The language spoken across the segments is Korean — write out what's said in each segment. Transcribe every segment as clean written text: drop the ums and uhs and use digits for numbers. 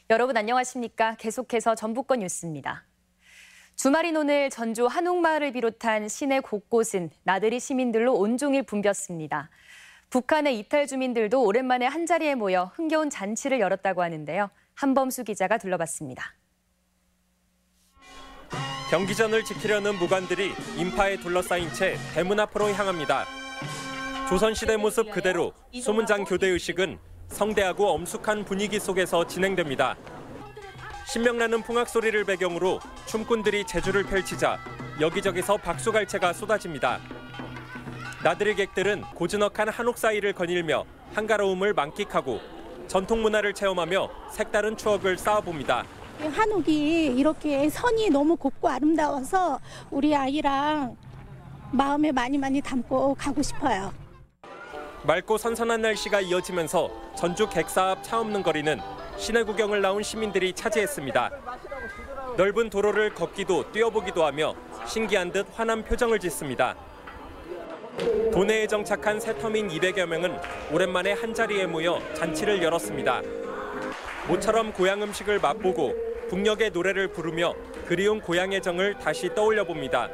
여러분 안녕하십니까? 계속해서 전북권 뉴스입니다. 주말인 오늘 전주 한옥마을을 비롯한 시내 곳곳은 나들이 시민들로 온종일 붐볐습니다. 북한의 이탈 주민들도 오랜만에 한자리에 모여 흥겨운 잔치를 열었다고 하는데요. 한범수 기자가 둘러봤습니다. 경기전을 지키려는 무관들이 인파에 둘러싸인 채 대문 앞으로 향합니다. 조선시대 모습 그대로 소문장 교대의식은 성대하고 엄숙한 분위기 속에서 진행됩니다. 신명나는 풍악 소리를 배경으로 춤꾼들이 재주를 펼치자 여기저기서 박수갈채가 쏟아집니다. 나들이객들은 고즈넉한 한옥 사이를 거닐며 한가로움을 만끽하고 전통 문화를 체험하며 색다른 추억을 쌓아봅니다. 한옥이 이렇게 선이 너무 곱고 아름다워서 우리 아이랑 마음에 많이 담고 가고 싶어요. 맑고 선선한 날씨가 이어지면서 전주 객사 앞 차 없는 거리는 시내 구경을 나온 시민들이 차지했습니다. 넓은 도로를 걷기도 뛰어보기도 하며 신기한 듯 환한 표정을 짓습니다. 도내에 정착한 새터민 200여 명은 오랜만에 한자리에 모여 잔치를 열었습니다. 모처럼 고향 음식을 맛보고 북녘의 노래를 부르며 그리운 고향의 정을 다시 떠올려 봅니다.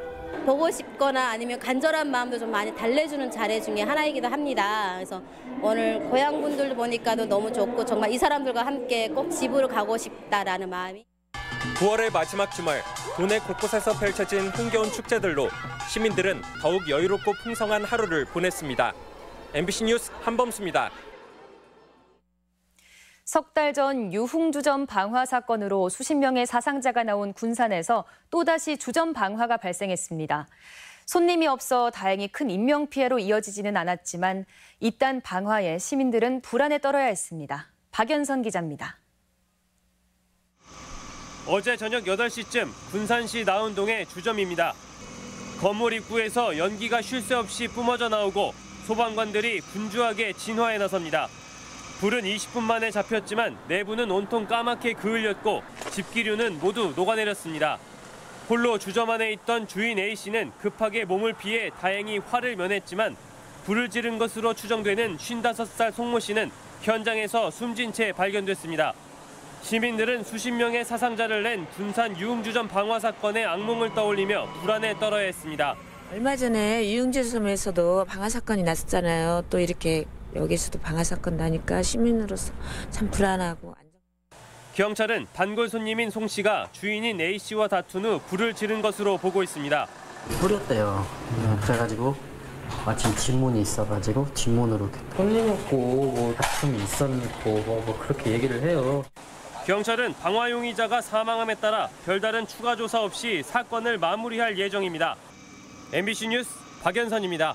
보고 싶거나 아니면 간절한 마음도 좀 많이 달래주는 자리 중에 하나이기도 합니다. 그래서 오늘 고향 분들도 보니까도 너무 좋고 정말 이 사람들과 함께 꼭 집으로 가고 싶다라는 마음이. 9월의 마지막 주말, 도내 곳곳에서 펼쳐진 흥겨운 축제들로 시민들은 더욱 여유롭고 풍성한 하루를 보냈습니다. MBC 뉴스 한범수입니다. 석 달 전 유흥주점 방화 사건으로 수십 명의 사상자가 나온 군산에서 또다시 주점 방화가 발생했습니다. 손님이 없어 다행히 큰 인명피해로 이어지지는 않았지만 이딴 방화에 시민들은 불안에 떨어야 했습니다. 박연선 기자입니다. 어제 저녁 8시쯤 군산시 나운동의 주점입니다. 건물 입구에서 연기가 쉴 새 없이 뿜어져 나오고 소방관들이 분주하게 진화에 나섭니다. 불은 20분 만에 잡혔지만 내부는 온통 까맣게 그을렸고 집기류는 모두 녹아내렸습니다. 홀로 주점 안에 있던 주인 A씨는 급하게 몸을 피해 다행히 화를 면했지만 불을 지른 것으로 추정되는 55살 송모 씨는 현장에서 숨진 채 발견됐습니다. 시민들은 수십 명의 사상자를 낸 군산 유흥주점 방화 사건의 악몽을 떠올리며 불안에 떨어야 했습니다. 얼마 전에 유흥주점에서도 방화 사건이 났었잖아요. 또 이렇게 여기서도 방화 사건 나니까 시민으로서 참 불안하고. 경찰은 단골 손님인 송 씨가 주인인 A 씨와 다툰 후 불을 지른 것으로 보고 있습니다. 뿌렸대요. 그래가지고 마침 뒷문이 있어가지고 뒷문으로 손님 없고 뭐 다툼이 있었고 뭐 그렇게 얘기를 해요. 경찰은 방화 용의자가 사망함에 따라 별다른 추가 조사 없이 사건을 마무리할 예정입니다. MBC 뉴스 박연선입니다.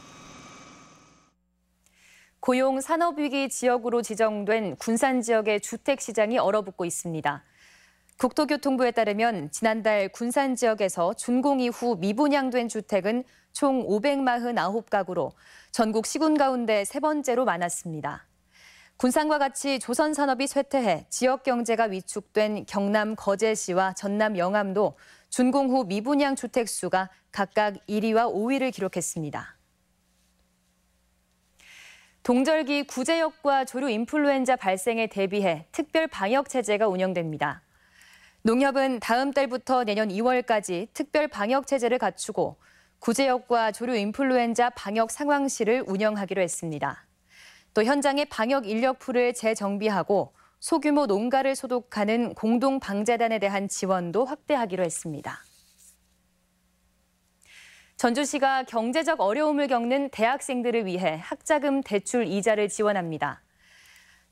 고용 산업위기 지역으로 지정된 군산 지역의 주택 시장이 얼어붙고 있습니다. 국토교통부에 따르면 지난달 군산 지역에서 준공 이후 미분양된 주택은 총 549가구로 전국 시군 가운데 세 번째로 많았습니다. 군산과 같이 조선산업이 쇠퇴해 지역 경제가 위축된 경남 거제시와 전남 영암도 준공 후 미분양 주택 수가 각각 1위와 5위를 기록했습니다. 동절기 구제역과 조류 인플루엔자 발생에 대비해 특별 방역 체제가 운영됩니다. 농협은 다음 달부터 내년 2월까지 특별 방역 체제를 갖추고 구제역과 조류 인플루엔자 방역 상황실을 운영하기로 했습니다. 또 현장의 방역 인력풀을 재정비하고 소규모 농가를 소독하는 공동방재단에 대한 지원도 확대하기로 했습니다. 전주시가 경제적 어려움을 겪는 대학생들을 위해 학자금 대출 이자를 지원합니다.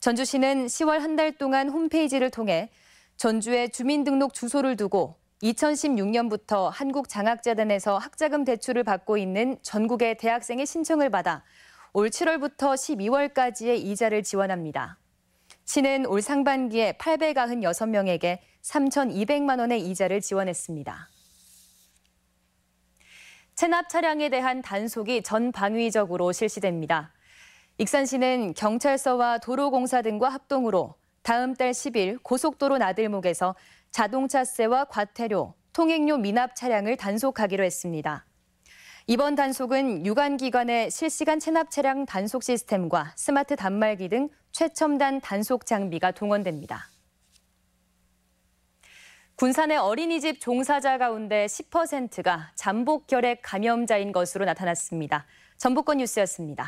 전주시는 10월 한 달 동안 홈페이지를 통해 전주에 주민등록 주소를 두고 2016년부터 한국장학재단에서 학자금 대출을 받고 있는 전국의 대학생의 신청을 받아 올 7월부터 12월까지의 이자를 지원합니다. 시는 올 상반기에 896명에게 3,200만 원의 이자를 지원했습니다. 체납 차량에 대한 단속이 전방위적으로 실시됩니다. 익산시는 경찰서와 도로공사 등과 합동으로 다음 달 10일 고속도로 나들목에서 자동차세와 과태료, 통행료 미납 차량을 단속하기로 했습니다. 이번 단속은 유관기관의 실시간 체납 차량 단속 시스템과 스마트 단말기 등 최첨단 단속 장비가 동원됩니다. 군산의 어린이집 종사자 가운데 10%가 잠복 결핵 감염자인 것으로 나타났습니다. 전북권 뉴스였습니다.